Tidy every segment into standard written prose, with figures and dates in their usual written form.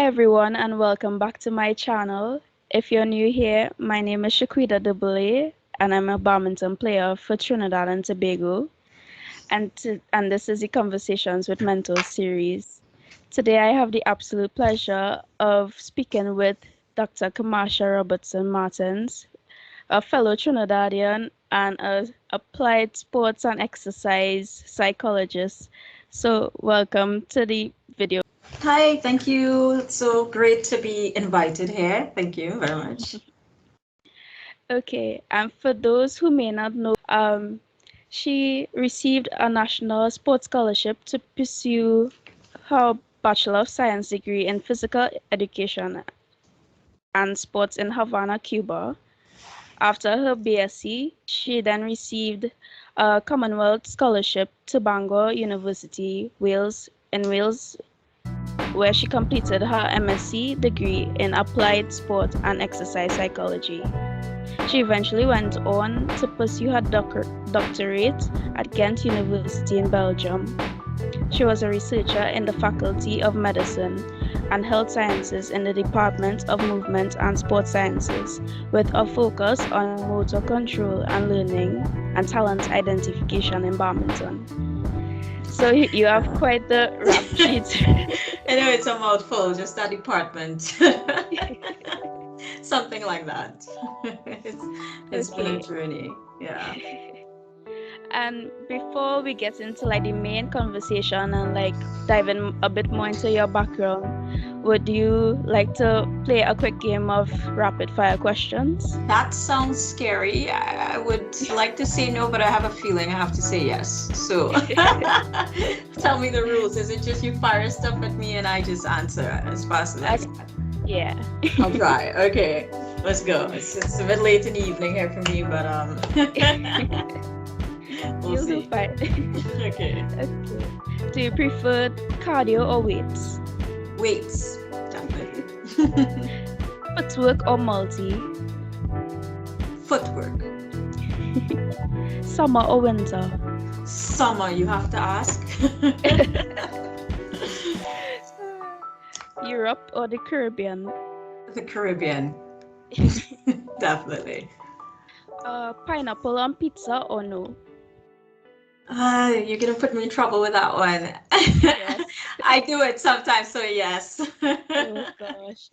everyone, and welcome back to my channel. If you're new here, my name is Shaquita Dubele, and I'm a badminton player for Trinidad and Tobago. And this is the Conversations with Mentors series. Today, I have the absolute pleasure of speaking with Dr. Kamasha Robertson-Martens, a fellow Trinidadian and a applied sports and exercise psychologist. So, welcome to the video. Hi, thank you. It's so great to be invited here. Thank you very much. Okay, and for those who may not know, she received a national sports scholarship to pursue her Bachelor of Science degree in physical education and sports in Havana, Cuba. After her BSc, she then received a Commonwealth scholarship to Bangor University, Wales, where she completed her MSc degree in Applied Sport and Exercise Psychology. She eventually went on to pursue her doctorate at Ghent University in Belgium. She was a researcher in the Faculty of Medicine and Health Sciences in the Department of Movement and Sports Sciences, with a focus on motor control and learning and talent identification in badminton. So you have quite the rap sheet. I know it's a mouthful, just that department. Something like that. It's been a journey. Yeah. And before we get into the main conversation and dive in a bit more into your background, would you like to play a quick game of rapid fire questions? That sounds scary. I would like to say no, but I have a feeling I have to say yes. So tell me the rules. Is it just you fire stuff at me and I just answer as fast as I can? Yeah. I'll try. Okay, let's go. It's a bit late in the evening here for me, but we'll see. Do fine. Okay. Do you prefer cardio or weights? Weights, definitely. Footwork or multi? Footwork. Summer or winter? Summer, you have to ask. Europe or the Caribbean? The Caribbean. Definitely. Pineapple on pizza or no? You're gonna put me in trouble with that one. Yes. I do it sometimes, so yes. Oh gosh.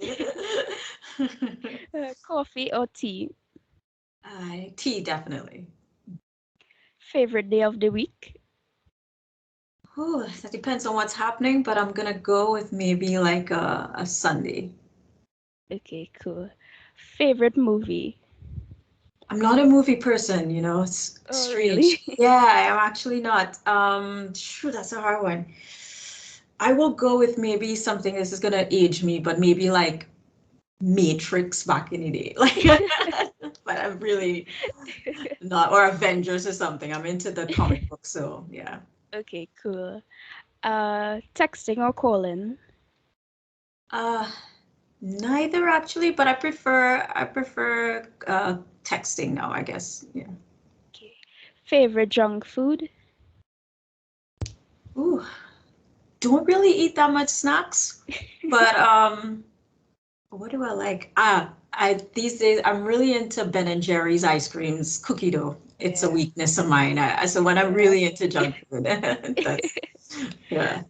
Coffee or tea? Tea, definitely. Favorite day of the week? Oh, that depends on what's happening, but I'm gonna go with maybe like a Sunday. Okay, cool. Favorite movie? I'm not a movie person, you know, it's strange. Really? Yeah, I'm actually not. That's a hard one. I will go with maybe something, this is gonna age me, but maybe like Matrix back in the day. Like, but I'm really not, or Avengers or something. I'm into the comic book, so yeah. Okay, cool. Texting or calling? Neither actually, but I prefer texting now, I guess. Yeah. Okay. Favorite junk food? Ooh, don't really eat that much snacks, but what do I like? These days I'm really into Ben and Jerry's ice creams, cookie dough. It's a weakness of mine. So when I'm really into junk food, that's yeah.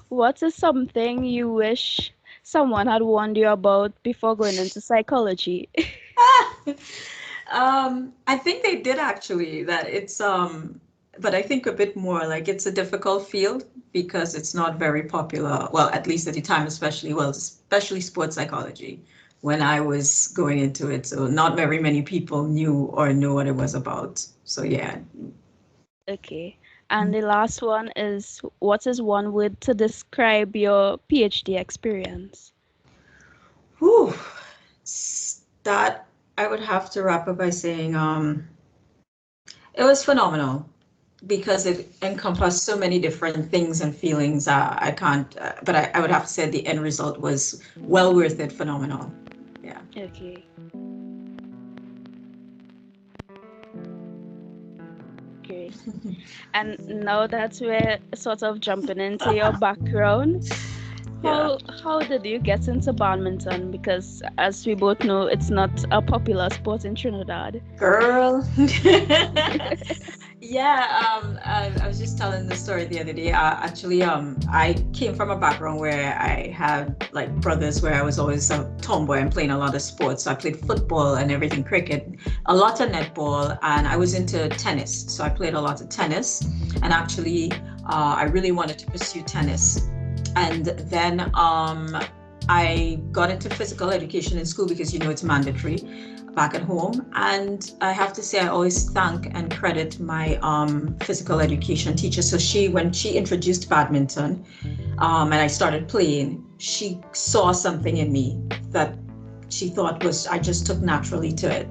What is something you wish someone had warned you about before going into psychology? I think they did actually. That it's but I think a bit more like it's a difficult field because it's not very popular. Well, at least at the time, especially sports psychology when I was going into it. So not very many people knew or knew what it was about. So yeah. Okay. And the last one is, what is one word to describe your PhD experience? Whew. That I would have to wrap up by saying it was phenomenal because it encompassed so many different things and feelings. I can't, but I would have to say the end result was well worth it, phenomenal. Yeah. Okay. Great. And now that we're sort of jumping into your background, Yeah. How did you get into badminton? Because as we both know, it's not a popular sport in Trinidad. Girl. Yeah, I was just telling the story the other day. Actually, I came from a background where I had like brothers where I was always a tomboy and playing a lot of sports. So I played football and everything, cricket, a lot of netball, and I was into tennis. So I played a lot of tennis, and actually, I really wanted to pursue tennis. And then I got into physical education in school because it's mandatory back at home. And I have to say, I always thank and credit my physical education teacher. So when she introduced badminton, and I started playing, she saw something in me that she thought I just took naturally to it.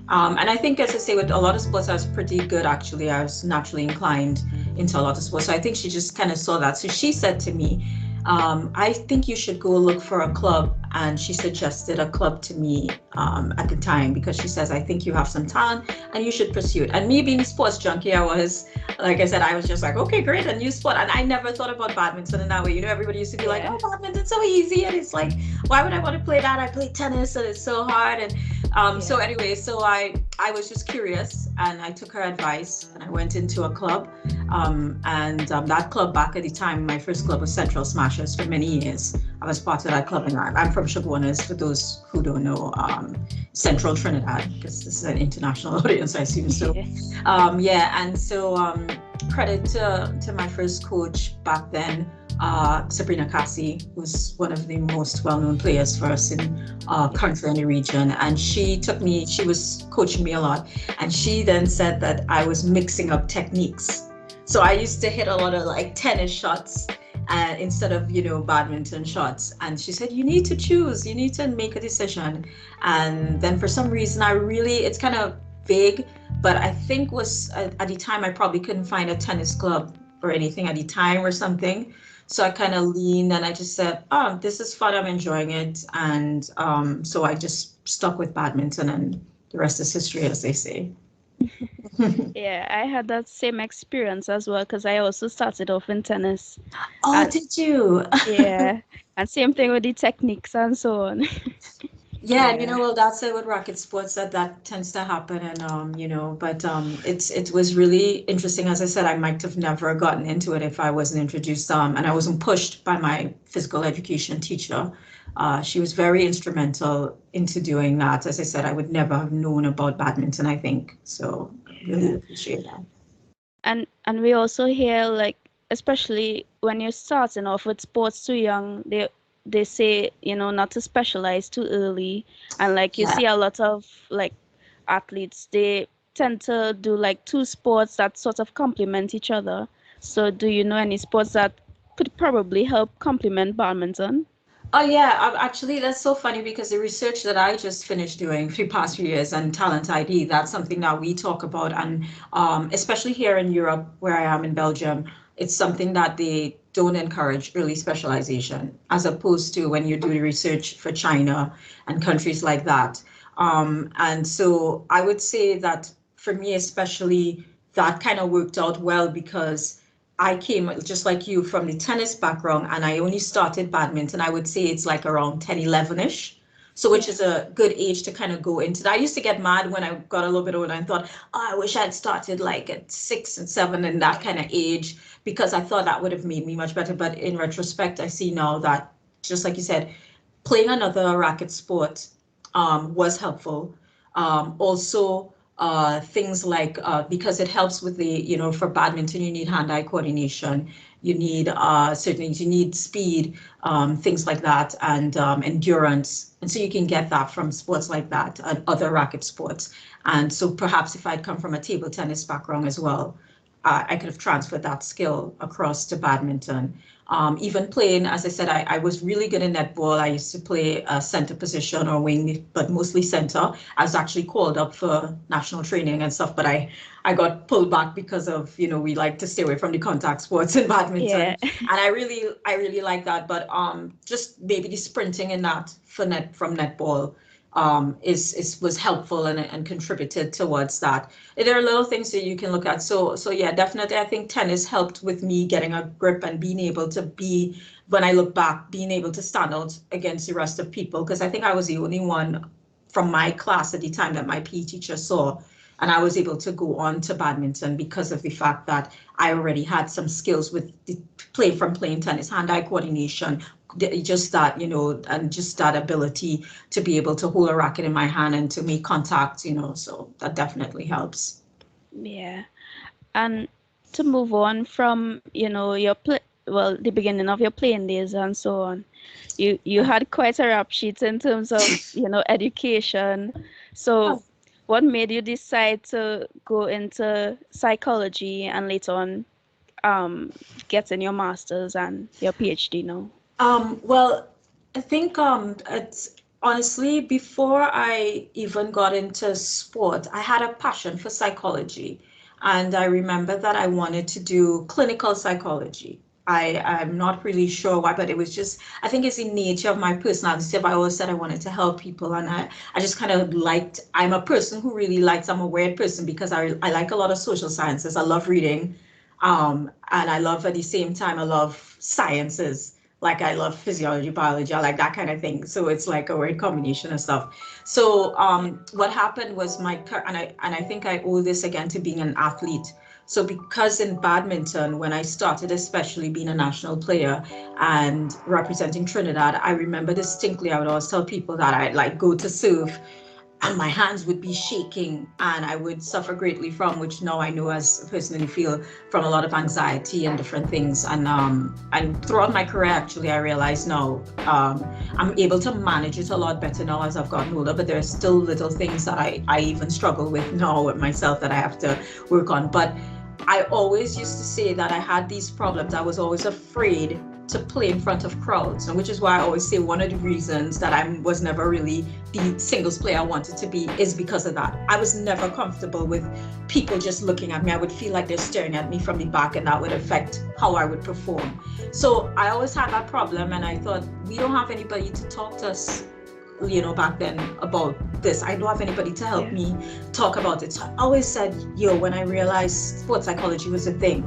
And I think, as I say, with a lot of sports, I was pretty good actually. I was naturally inclined into a lot of sports. So I think she just kind of saw that. So she said to me, I think you should go look for a club. And she suggested a club to me at the time because she says, I think you have some talent and you should pursue it. And me being a sports junkie, like I said, I was just like, okay, great, a new sport. And I never thought about badminton in that way. Everybody used to be like, oh, badminton's so easy. And it's like, why would I want to play that? I play tennis and it's so hard. And so anyway, so I was just curious and I took her advice and I went into a club. And that club back at the time, my first club was Central Smashers for many years. I was part of that club, and I'm from Chaguanas, for those who don't know, Central Trinidad, because this is an international audience, I assume. So, and so credit to my first coach back then, Sabrina Cassie, was one of the most well-known players for us in our country and the region. And she was coaching me a lot, and she then said that I was mixing up techniques. So I used to hit a lot of like tennis shots instead of, badminton shots. And she said, you need to choose, you need to make a decision. And then for some reason, it's kind of vague, but I think at the time, I probably couldn't find a tennis club or anything at the time or something. So I kind of leaned and I just said, oh, this is fun, I'm enjoying it. And so I just stuck with badminton, and the rest is history, as they say. Yeah, I had that same experience as well because I also started off in tennis. Oh, And did you? yeah, and same thing with the techniques and so on. Yeah, and Yeah. well, that's it with racket sports that tends to happen, and but it was really interesting. As I said, I might have never gotten into it if I wasn't introduced, and I wasn't pushed by my physical education teacher. She was very instrumental into doing that. As I said, I would never have known about badminton, I think. So I really Yeah. appreciate that. And we also hear like especially when you're starting off with sports too young, they say, not to specialize too early. And like you Yeah. see a lot of like athletes, they tend to do like two sports that sort of complement each other. So do you know any sports that could probably help complement badminton? Oh yeah, actually that's so funny because the research that I just finished doing for the past few years on talent ID, that's something that we talk about, and especially here in Europe, where I am in Belgium, it's something that they don't encourage early specialization, as opposed to when you do the research for China and countries like that. And so I would say that for me especially, that kind of worked out well because I came just like you from the tennis background, and I only started badminton. I would say it's like around 10, 11-ish. So which Yeah. is a good age to kind of go into that. I used to get mad when I got a little bit older and thought, oh, I wish I'd started like at 6 and 7 in that kind of age, because I thought that would have made me much better. But in retrospect, I see now that, just like you said, playing another racket sport was helpful. Also, things like, because it helps with for badminton, you need hand-eye coordination, you need certainly you need speed, things like that, and endurance. And so you can get that from sports like that and other racket sports. And so perhaps if I'd come from a table tennis background as well, I could have transferred that skill across to badminton. Even playing, as I said, I was really good in netball. I used to play a center position or wing, but mostly center. I was actually called up for national training and stuff, but I got pulled back because of, we like to stay away from the contact sports in badminton. Yeah. And I really like that. But just maybe the sprinting in that from netball was helpful and contributed towards that. There are little things that you can look at. So yeah, definitely I think tennis helped with me getting a grip and being able to be, when I look back, being able to stand out against the rest of people, because I think I was the only one from my class at the time that my PE teacher saw. And I was able to go on to badminton because of the fact that I already had some skills with the playing tennis, hand-eye coordination, just that, and just that ability to be able to hold a racket in my hand and to make contact, so that definitely helps. Yeah. And to move on from, the beginning of your playing days and so on, you had quite a rap sheet in terms of, education. So what made you decide to go into psychology and later on getting your master's and your PhD now? Well, I think it's honestly, before I even got into sport, I had a passion for psychology. And I remember that I wanted to do clinical psychology. I'm not really sure why, but it was just, I think it's the nature of my personality. I always said I wanted to help people, and I just kind of liked, I'm a person who really likes, I'm a weird person because I like a lot of social sciences. I love reading. And I love, at the same time, I love sciences. Like I love physiology, biology, I like that kind of thing. So it's like a weird combination of stuff. So what happened was and I think I owe this again to being an athlete. So because in badminton, when I started, especially being a national player and representing Trinidad, I remember distinctly, I would always tell people that I'd like go to serve and my hands would be shaking and I would suffer greatly from, which now I know as personally feel, from a lot of anxiety and different things. And throughout my career, actually, I realized now I'm able to manage it a lot better now as I've gotten older, but there are still little things that I even struggle with now with myself that I have to work on. But I always used to say that I had these problems. I was always afraid to play in front of crowds, and which is why I always say one of the reasons that I was never really the singles player I wanted to be is because of that. I was never comfortable with people just looking at me. I would feel like they're staring at me from the back, and that would affect how I would perform. So I always had that problem, and I thought, we don't have anybody to talk to us, back then about this. I don't have anybody to help me talk about it. So I always said, when I realized sports psychology was a thing,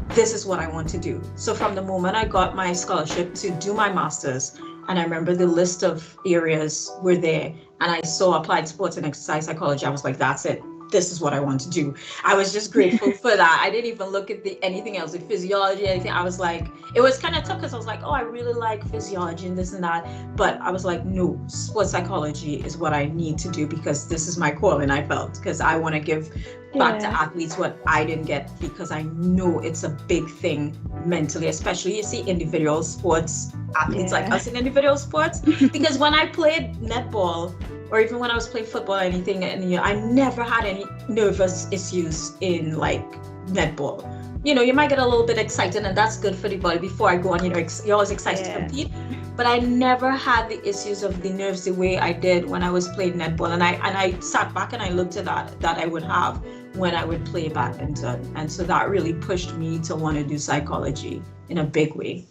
this is what I want to do. So from the moment I got my scholarship to do my master's, and I remember the list of areas were there, and I saw applied sports and exercise psychology, I was like, that's it. This is what I want to do. I was just grateful for that. I didn't even look at anything else, the physiology, anything. I was like, it was kind of tough because I was like, oh, I really like physiology and this and that. But I was like, no, sports psychology is what I need to do because this is my calling, I felt, because I want to give back to athletes what I didn't get, because I know it's a big thing mentally, especially you see individual sports athletes like us in individual sports. Because when I played netball, or even when I was playing football or anything, and I never had any nervous issues in like netball. You might get a little bit excited, and that's good for the body before I go on, you're always excited to compete. But I never had the issues of the nerves the way I did when I was playing netball. And I sat back and I looked at that I would have when I would play badminton. And so that really pushed me to want to do psychology in a big way.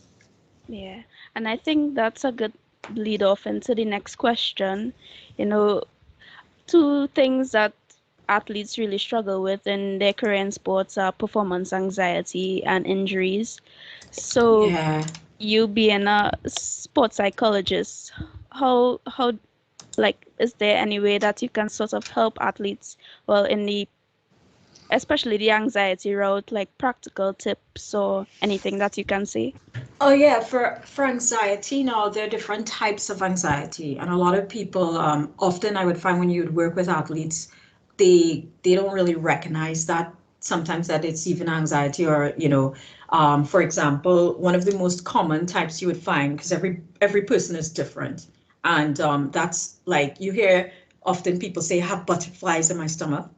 Yeah, and I think that's a good lead off into the next question. Two things that athletes really struggle with in their career in sports are performance anxiety and injuries. So you being a sports psychologist, how is there any way that you can sort of help athletes, especially the anxiety route, like practical tips or anything that you can say? Oh yeah, for anxiety, now there are different types of anxiety, and a lot of people often I would find when you would work with athletes, they don't really recognize that sometimes that it's even anxiety, or for example, one of the most common types you would find, because every person is different, and that's like you hear often people say, I have butterflies in my stomach.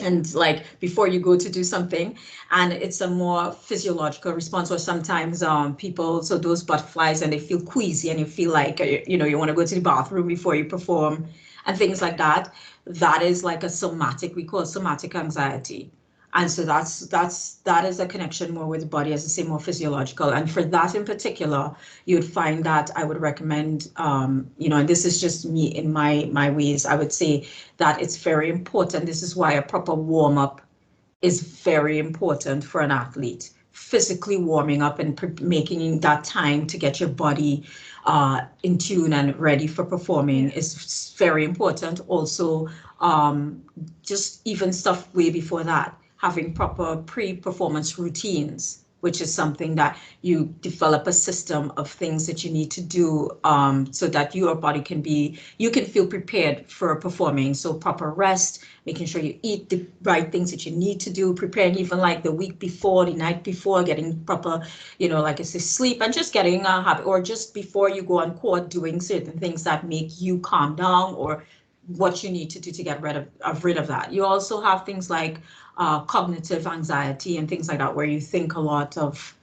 And like before you go to do something, and it's a more physiological response, or sometimes people, so those butterflies, and they feel queasy, and you feel like you want to go to the bathroom before you perform and things like that. That is like a somatic, we call it somatic anxiety. And so that is a connection more with the body, as I say, more physiological. And for that in particular, you'd find that I would recommend, and this is just me in my ways, I would say that it's very important. This is why a proper warm up is very important for an athlete. Physically warming up and making that time to get your body in tune and ready for performing is very important. Also, just even stuff way before that, having proper pre-performance routines, which is something that you develop a system of things that you need to do so that your body you can feel prepared for performing. So proper rest, making sure you eat the right things that you need to do, preparing even like the week before, the night before, getting proper, like I say, sleep, and just getting a habit, or just before you go on court, doing certain things that make you calm down, or what you need to do to get rid of that. You also have things like cognitive anxiety and things like that, where you think a lot of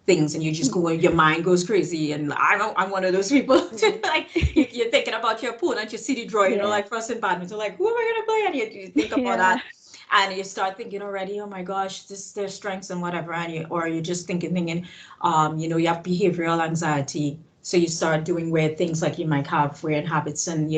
things and you just go, your mind goes crazy. And I'm one of those people. Like you're thinking about your opponent, you see the draw, like for us in badminton, like who am I gonna play? And you think about that, and you start thinking already, oh my gosh, this is their strengths and whatever, and or you're just thinking, you have behavioral anxiety. So you start doing weird things, like you might have weird habits, and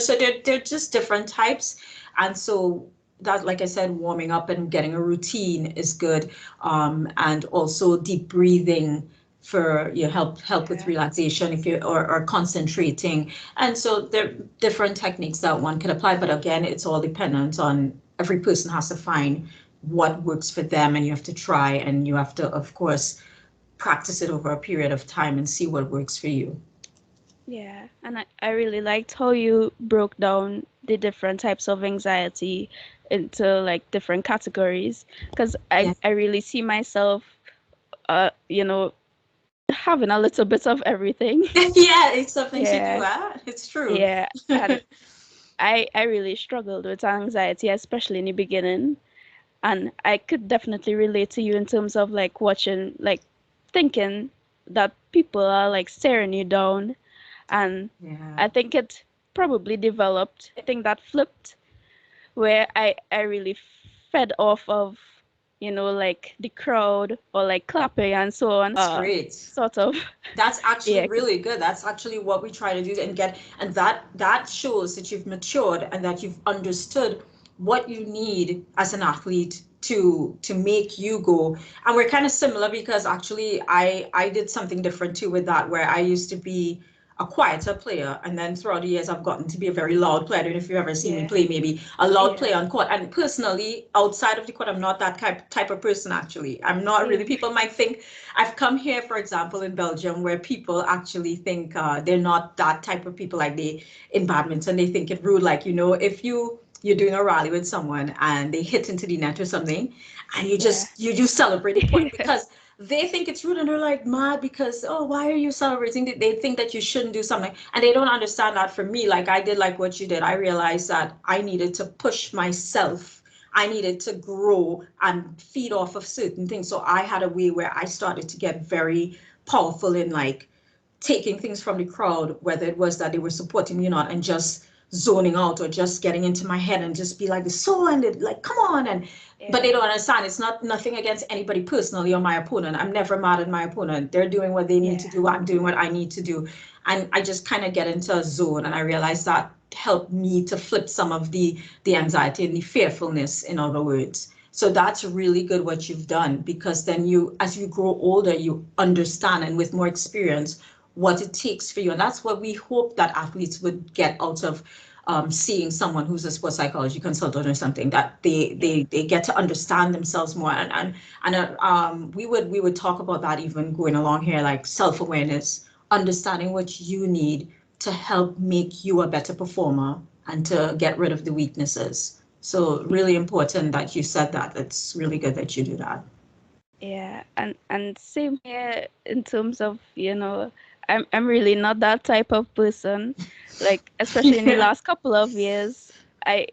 so they're just different types. And so that, like I said, warming up and getting a routine is good, and also deep breathing for help with relaxation if you or concentrating. And so there are different techniques that one could apply, but again, it's all dependent on every person has to find what works for them, and you have to try, and you have to, of course, practice it over a period of time and see what works for you. Yeah, and I really liked how you broke down the different types of anxiety into like different categories, because I really see myself, having a little bit of everything. Yeah, it's something to do. It's true. Yeah, and I really struggled with anxiety, especially in the beginning, and I could definitely relate to you in terms of like watching, like thinking that people are like staring you down. And I think it probably developed, I think that flipped, where I really fed off of, like the crowd or like clapping and so on. That's great. Sort of. That's actually really good. That's actually what we try to do and that shows that you've matured and that you've understood what you need as an athlete to make you go. And we're kind of similar, because actually I did something different too with that, where I used to be a quieter player, and then throughout the years I've gotten to be a very loud player. I don't know if you've ever seen me play, maybe a loud player on court. And personally, outside of the court, I'm not that type of person. Actually, I'm not really. People might think I've come here, for example, in Belgium, where people actually think they're not that type of people. Like in badminton, they think it rude. Like, if you're doing a rally with someone and they hit into the net or something, and you just celebrate the point, because they think it's rude, and they're like mad because, oh, why are you celebrating? They think that you shouldn't do something, and they don't understand that. For me, like I did, like what you did, I realized that I needed to push myself. I needed to grow and feed off of certain things. So I had a way where I started to get very powerful in like taking things from the crowd, whether it was that they were supporting me or not, and just zoning out or just getting into my head and just be like, so, and like, come on. And but they don't understand. It's nothing against anybody personally or my opponent. I'm never mad at my opponent. They're doing what they need to do. I'm doing what I need to do. And I just kind of get into a zone, and I realized that helped me to flip some of the anxiety and the fearfulness, in other words. So that's really good what you've done, because then as you grow older, you understand, and with more experience, what it takes for you. And that's what we hope that athletes would get out of seeing someone who's a sports psychology consultant or something, that they get to understand themselves more. And we would talk about that even going along here, like self-awareness, understanding what you need to help make you a better performer and to get rid of the weaknesses. So really important that you said that. It's really good that you do that. Yeah, and same here in terms of, I'm really not that type of person. Like, especially in the last couple of years, I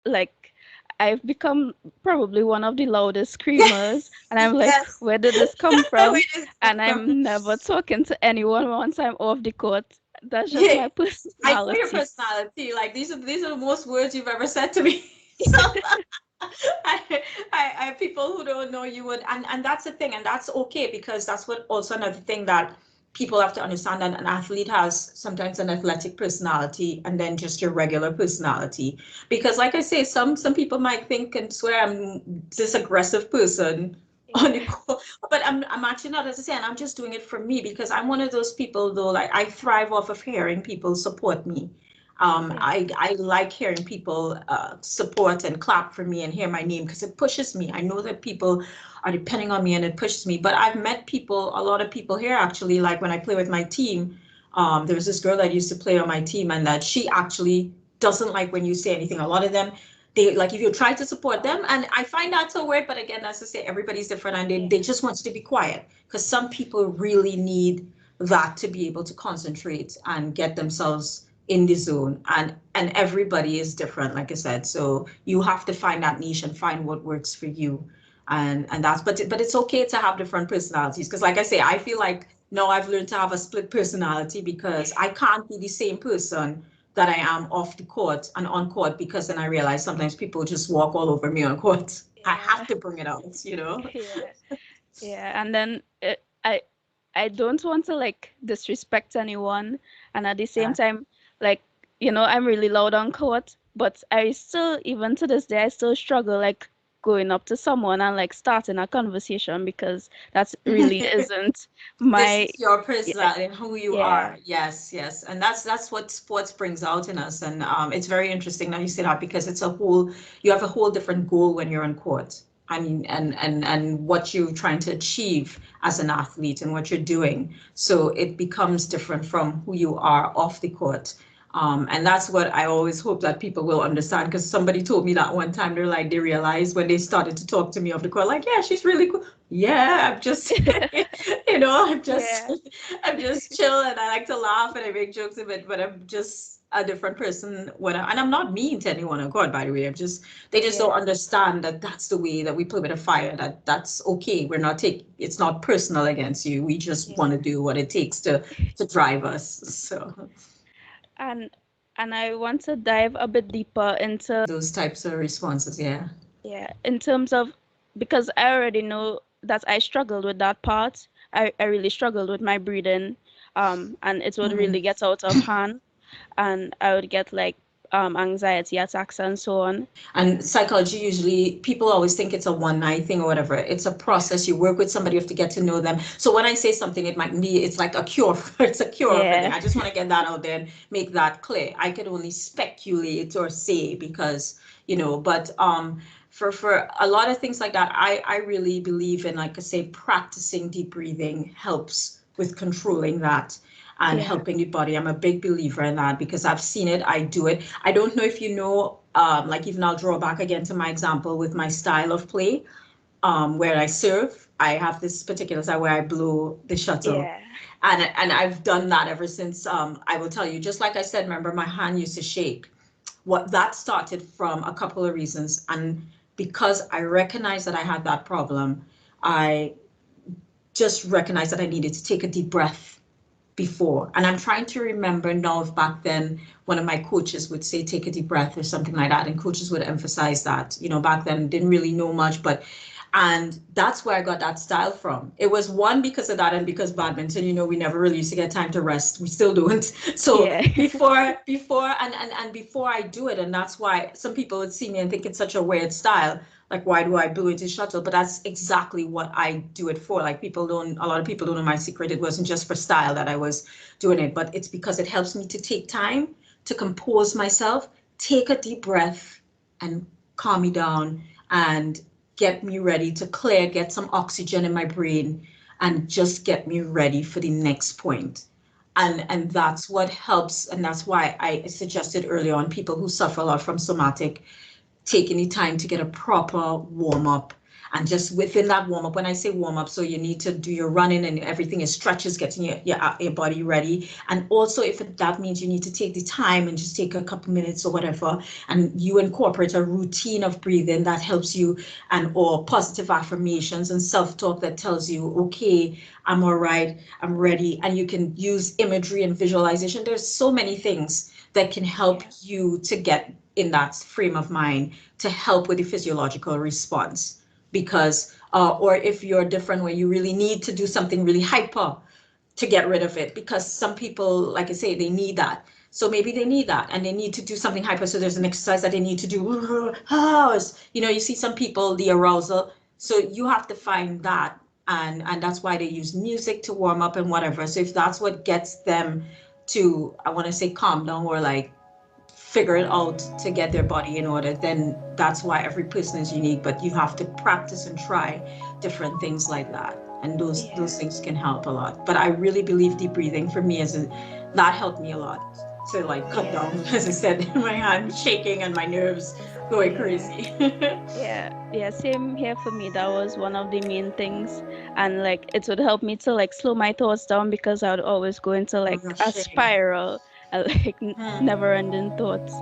like I've become probably one of the loudest screamers, and I'm like, where did this come from? And I'm never talking to anyone once I'm off the court. That's just my personality. I know your personality. Like these are the most words you've ever said to me. So I people who don't know you would, and that's the thing, and that's okay, because that's what also another thing that people have to understand, that an athlete has sometimes an athletic personality and then just your regular personality. Because like I say, some people might think and swear I'm this aggressive person on the Yeah. court, but I'm actually not, as I say, and I'm just doing it for me, because I'm one of those people though, like I thrive off of hearing people support me. Yeah. I like hearing people support and clap for me and hear my name, because it pushes me. I know that people are depending on me, and it pushes me. But I've met people, a lot of people here actually, like when I play with my team, there was this girl that used to play on my team, and that she actually doesn't like when you say anything. A lot of them, they like if you try to support them, and I find that so weird. But again, that's to say everybody's different, and Yeah. they just want you to be quiet, because some people really need that to be able to concentrate and get themselves in the zone, and everybody is different, like I said, so you have to find that niche and find what works for you. And that's, but it's okay to have different personalities, because like I say, I feel like now I've learned to have a split personality, because I can't be the same person that I am off the court and on court, because then I realize sometimes people just walk all over me on court. I have Yeah. to bring it out, you know. Yeah. Yeah. And then I don't want to like disrespect anyone, and at the same Yeah. time, like, I'm really loud on court, but I still, even to this day, I still struggle like going up to someone and like starting a conversation, because that's really isn't This my. is your Yeah. personality and who you Yeah. are. Yes, yes. And that's what sports brings out in us. And it's very interesting that you say that, because it's a whole, you have a whole different goal when you're on court. I mean, and what you're trying to achieve as an athlete and what you're doing. So it becomes different from who you are off the court. And that's what I always hope that people will understand, because somebody told me that one time. They're like, they realized when they started to talk to me off the court, like, yeah, she's really cool. Yeah, I'm just, I'm just, Yeah. I'm just chill, and I like to laugh and I make jokes a bit, but I'm just a different person when and I'm not mean to anyone on court, by the way. I'm just, they just don't Yeah. understand that that's the way that we play with a fire, that that's okay. We're not it's not personal against you. We just want to Yeah. do what it takes to drive us. So And I want to dive a bit deeper into, those types of responses, yeah. yeah, in terms of, because I already know that I struggled with that part. I really struggled with my breathing, and it would Mhm. really get out of hand, and I would get like anxiety attacks and so on. And psychology, usually people always think it's a one night thing or whatever. It's a process. You work with somebody, you have to get to know them. So when I say something, it might be, it's like a cure. It's a cure for them. Yeah. I just want to get that out there and make that clear. I could only speculate or say, because, but for a lot of things like that, I really believe in, like I say, practicing deep breathing helps with controlling that and Yeah. helping the body. I'm a big believer in that, because I've seen it, I do it. I don't know if you know, like even I'll draw back again to my example with my style of play, where I serve. I have this particular style where I blow the shuttle. Yeah. And I've done that ever since. I will tell you, just like I said, remember my hand used to shake. What that started from a couple of reasons. And because I recognized that I had that problem, I just recognized that I needed to take a deep breath before. And I'm trying to remember now if back then one of my coaches would say, take a deep breath or something like that. And coaches would emphasize that, back then didn't really know much, but, and that's where I got that style from. It was one because of that, and because badminton, we never really used to get time to rest. We still don't. So Yeah. and before I do it, and that's why some people would see me and think it's such a weird style. Like, why do I blow into shuttle? But that's exactly what I do it for. Like, a lot of people don't know my secret. It wasn't just for style that I was doing it, but it's because it helps me to take time to compose myself, take a deep breath, and calm me down, and get me ready to clear, get some oxygen in my brain, and just get me ready for the next point. And that's what helps, and that's why I suggested earlier on, people who suffer a lot from somatic, taking the time to get a proper warm up. And just within that warm up, when I say warm up, so you need to do your running and everything is stretches, getting your body ready. And also if that means you need to take the time and just take a couple minutes or whatever, and you incorporate a routine of breathing that helps you, and or positive affirmations and self-talk that tells you, okay, I'm all right, I'm ready. And you can use imagery and visualization. There's so many things that can help you to get in that frame of mind to help with the physiological response. Because, or if you're different where you really need to do something really hyper to get rid of it, because some people, like I say, they need that. So maybe they need that and they need to do something hyper. So there's an exercise that they need to do. You see some people, the arousal. So you have to find that. And that's why they use music to warm up and whatever. So if that's what gets them to, I want to say, calm down or like figure it out to get their body in order, then that's why every person is unique. But you have to practice and try different things like that. And those things can help a lot. But I really believe deep breathing for me that helped me a lot to like cut down, as I said, my hand shaking and my nerves going crazy. Yeah, same here for me. That was one of the main things. And like it would help me to like slow my thoughts down because I would always go into like a Rushing. spiral, like never ending thoughts.